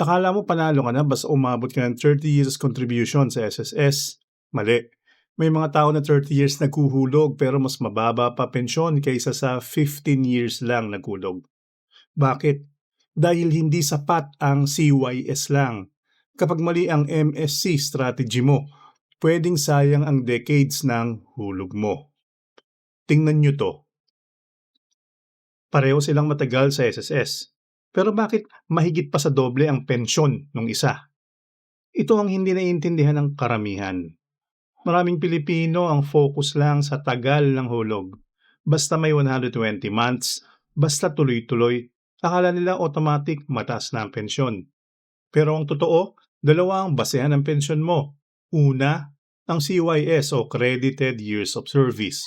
Akala mo panalo ka na basta umabot ka ng 30 years contribution sa SSS? Mali. May mga tao na 30 years naghuhulog pero mas mababa pa pensyon kaysa sa 15 years lang naghulog. Bakit? Dahil hindi sapat ang CYS lang. Kapag mali ang MSC strategy mo, pwedeng sayang ang decades ng hulog mo. Tingnan nyo to. Pareho silang matagal sa SSS. Pero bakit mahigit pa sa doble ang pensyon ng isa? Ito ang hindi naiintindihan ng karamihan. Maraming Pilipino ang focus lang sa tagal ng hulog. Basta may 120 months, basta tuloy-tuloy, akala nila automatic mataas na ang pensyon. Pero ang totoo, dalawa ang basehan ng pensyon mo. Una, ang CYS o Credited Years of Service.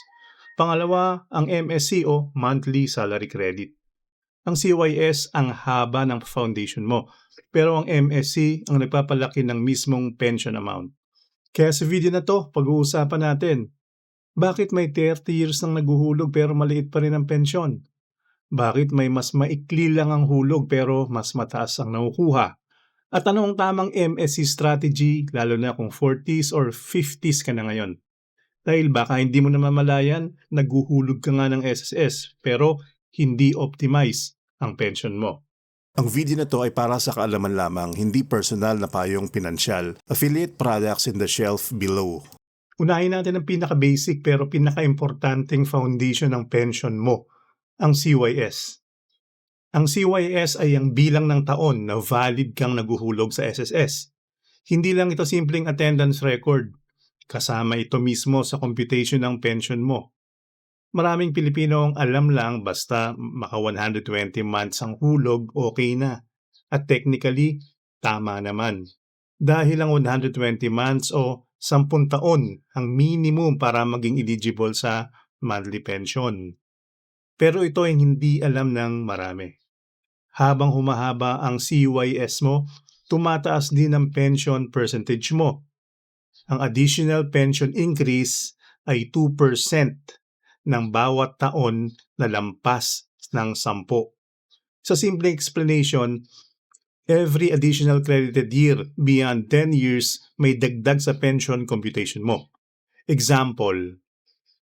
Pangalawa, ang MSC o Monthly Salary Credit. Ang CYS ang haba ng foundation mo, pero ang MSC ang nagpapalaki ng mismong pension amount. Kaya sa video na to, pag-uusapan natin, bakit may 30 years nang naguhulog pero maliit pa rin ang pensyon? Bakit may mas maikli lang ang hulog pero mas mataas ang nakukuha? At ano ang tamang MSC strategy lalo na kung 40s or 50s ka na ngayon? Dahil baka hindi mo namamalayan, naguhulog ka nga ng SSS pero hindi optimize ang pension mo. Ang video na to ay para sa kaalaman lamang, hindi personal na payong pinansyal. Affiliate products in the shelf below. Unahin natin ang pinaka-basic pero pinaka-importanting foundation ng pension mo, ang CYS. Ang CYS ay ang bilang ng taon na valid kang naguhulog sa SSS. Hindi lang ito simpleng attendance record. Kasama ito mismo sa computation ng pension mo. Maraming Pilipino ang alam lang basta maka 120 months ang hulog, okay na. At technically, tama naman. Dahil ang 120 months o 10 taon ang minimum para maging eligible sa monthly pension. Pero ito ay hindi alam ng marami. Habang humahaba ang CYS mo, tumataas din ang pension percentage mo. Ang additional pension increase ay 2% ng bawat taon na lampas ng 10. Sa simple explanation, every additional credited year beyond 10 years may dagdag sa pension computation mo. Example,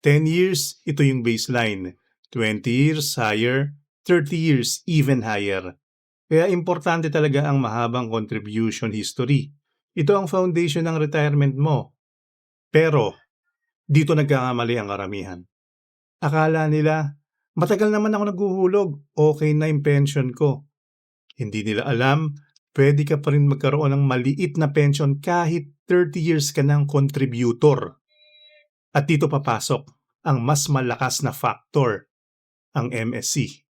10 years, ito yung baseline. 20 years, higher. 30 years, even higher. Kaya importante talaga ang mahabang contribution history. Ito ang foundation ng retirement mo. Pero, dito nagkakamali ang karamihan. Akala nila, matagal naman ako naghuhulog, okay na yung pension ko. Hindi nila alam, pwede ka pa rin magkaroon ng maliit na pension kahit 30 years ka ng contributor. At dito papasok ang mas malakas na factor, ang MSC.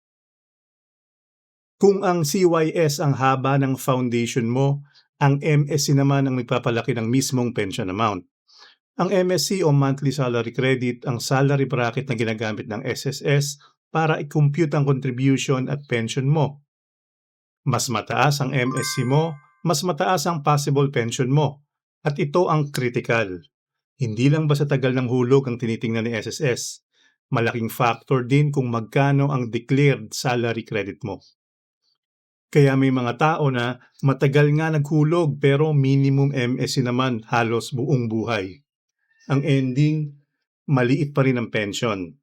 Kung ang CYS ang haba ng foundation mo, ang MSC naman ang nagpapalaki ng mismong pension amount. Ang MSC o Monthly Salary Credit ang salary bracket na ginagamit ng SSS para i-compute ang contribution at pension mo. Mas mataas ang MSC mo, mas mataas ang possible pension mo. At ito ang critical. Hindi lang ba sa tagal ng hulog ang tinitingnan ni SSS? Malaking factor din kung magkano ang declared salary credit mo. Kaya may mga tao na matagal nga naghulog pero minimum MSC naman halos buong buhay. Ang ending, maliit pa rin ang pension.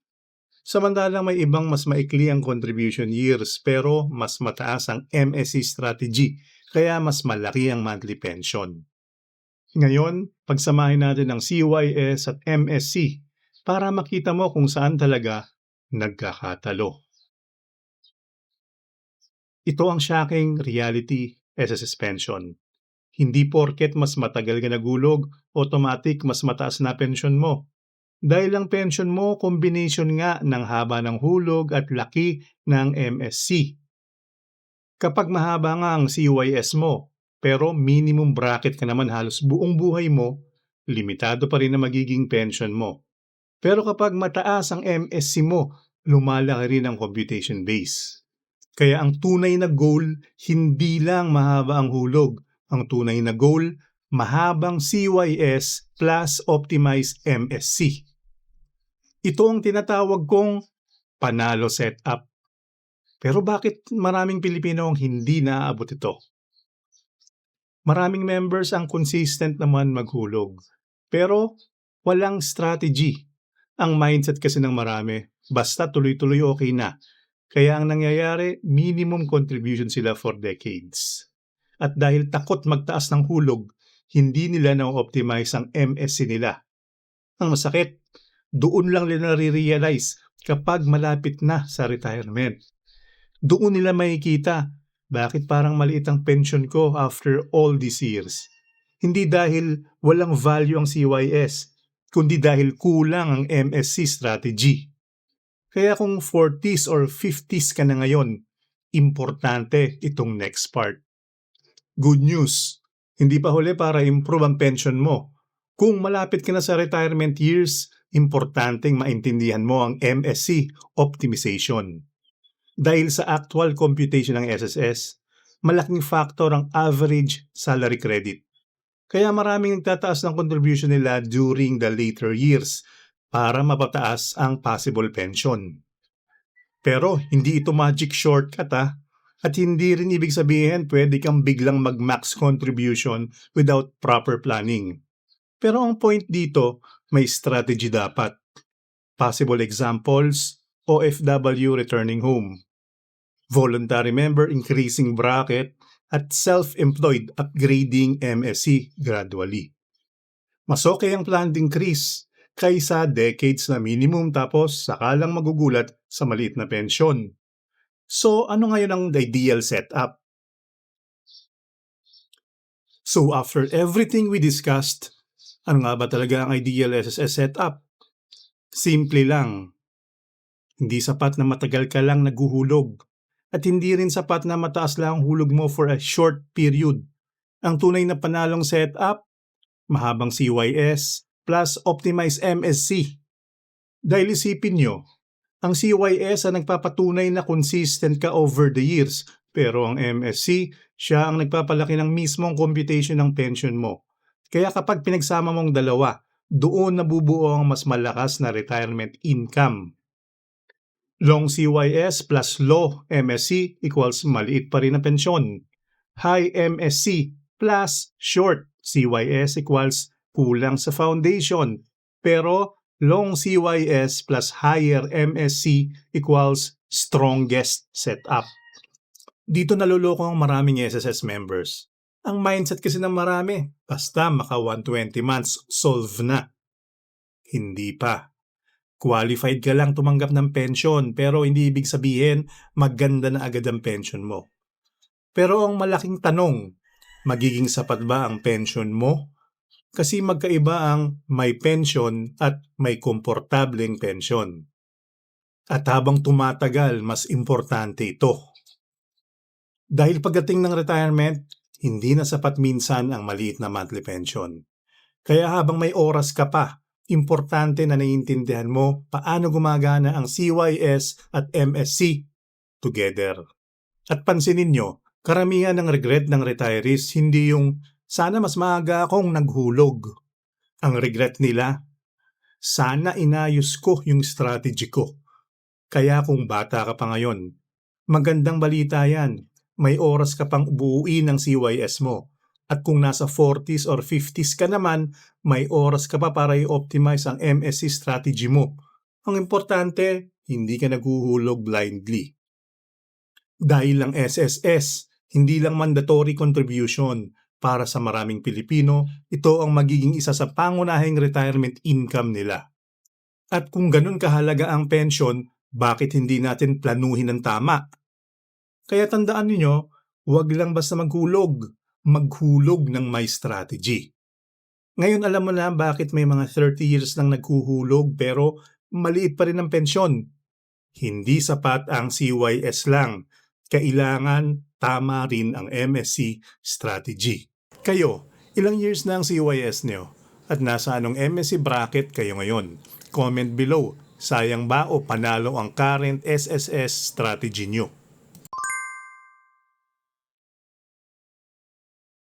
Samantalang may ibang mas maikli ang contribution years pero mas mataas ang MSC strategy kaya mas malaki ang monthly pension. Ngayon, pagsamahin natin ang CYS at MSC para makita mo kung saan talaga nagkakatalo. Ito ang shocking reality SSS pension. Hindi porket mas matagal ka nagulog, automatic mas mataas na pension mo. Dahil ang pension mo, combination nga ng haba ng hulog at laki ng MSC. Kapag mahaba nga ang CYS mo, pero minimum bracket ka naman halos buong buhay mo, limitado pa rin na magiging pension mo. Pero kapag mataas ang MSC mo, lumalaki rin ang computation base. Kaya ang tunay na goal, hindi lang mahaba ang hulog. Ang tunay na goal, mahabang CYS plus optimized MSC. Ito ang tinatawag kong panalo setup. Pero bakit maraming Pilipino ang hindi naaabot ito? Maraming members ang consistent naman maghulog. Pero walang strategy. Ang mindset kasi ng marami, basta tuloy-tuloy okay na. Kaya ang nangyayari, minimum contribution sila for decades. At dahil takot magtaas ng hulog, hindi nila na-optimize ang MSC nila. Ang masakit, doon lang nila nare-realize kapag malapit na sa retirement. Doon nila makikita bakit parang maliit ang pension ko after all these years. Hindi dahil walang value ang CYS, kundi dahil kulang ang MSC strategy. Kaya kung 40s or 50s ka na ngayon, importante itong next part. Good news, hindi pa huli para improve ang pension mo. Kung malapit ka na sa retirement years, importanteng maintindihan mo ang MSC optimization. Dahil sa actual computation ng SSS, malaking factor ang average salary credit. Kaya maraming nagtataas ng contribution nila during the later years para mapataas ang possible pension. Pero hindi ito magic shortcut at hindi rin ibig sabihin pwede kang biglang mag-max contribution without proper planning. Pero ang point dito, may strategy dapat. Possible examples, OFW returning home. Voluntary member increasing bracket at self-employed upgrading MSC gradually. Mas okay ang planned increase kaysa decades na minimum tapos saka lang magugulat sa maliit na pensyon. So ano ngayon ang ideal setup? So after everything we discussed, ano nga ba talaga ang ideal SSS setup? Simple lang. Hindi sapat na matagal ka lang naghuhulog. At hindi rin sapat na mataas lang ang hulog mo for a short period. Ang tunay na panalong setup, mahabang CYS plus optimized MSC. Dahil isipin nyo, ang CYS ang nagpapatunay na consistent ka over the years, pero ang MSC, siya ang nagpapalaki ng mismong computation ng pension mo. Kaya kapag pinagsama mong dalawa, doon nabubuo ang mas malakas na retirement income. Long CYS plus low MSC equals maliit pa rin na pensyon. High MSC plus short CYS equals kulang sa foundation. Pero long CYS plus higher MSC equals strongest setup. Dito naluloko ang maraming SSS members. Ang mindset kasi ng marami, basta maka 120 months, solve na. Hindi pa. Qualified ka lang tumanggap ng pension pero hindi ibig sabihin maganda na agad ang pension mo. Pero ang malaking tanong, magiging sapat ba ang pension mo? Kasi magkaiba ang may pension at may komportableng pension. At habang tumatagal, mas importante ito. Dahil pagdating ng retirement, hindi na sapat minsan ang maliit na monthly pension. Kaya habang may oras ka pa, importante na naiintindihan mo paano gumagana ang CYS at MSC together. At pansinin nyo, karamihan ng regret ng retirees hindi yung sana mas maaga akong naghulog. Ang regret nila, sana inayos ko yung strategy ko. Kaya kung bata ka pa ngayon, magandang balita yan. May oras ka pang ubuuin ng CYS mo. At kung nasa 40s or 50s ka naman, may oras ka pa para i-optimize ang MSC strategy mo. Ang importante, hindi ka naghuhulog blindly. Dahil ang SSS, hindi lang mandatory contribution. Para sa maraming Pilipino, ito ang magiging isa sa pangunahing retirement income nila. At kung ganun kahalaga ang pension, bakit hindi natin planuhin ng tama? Kaya tandaan niyo, huwag lang basta maghulog ng may strategy. Ngayon alam mo na bakit may mga 30 years nang naghuhulog pero maliit pa rin ang pensyon. Hindi sapat ang CYS lang. Kailangan tama rin ang MSC strategy. Kayo, ilang years na ang CYS nyo? At nasa anong MSC bracket kayo ngayon? Comment below, sayang ba o panalo ang current SSS strategy nyo?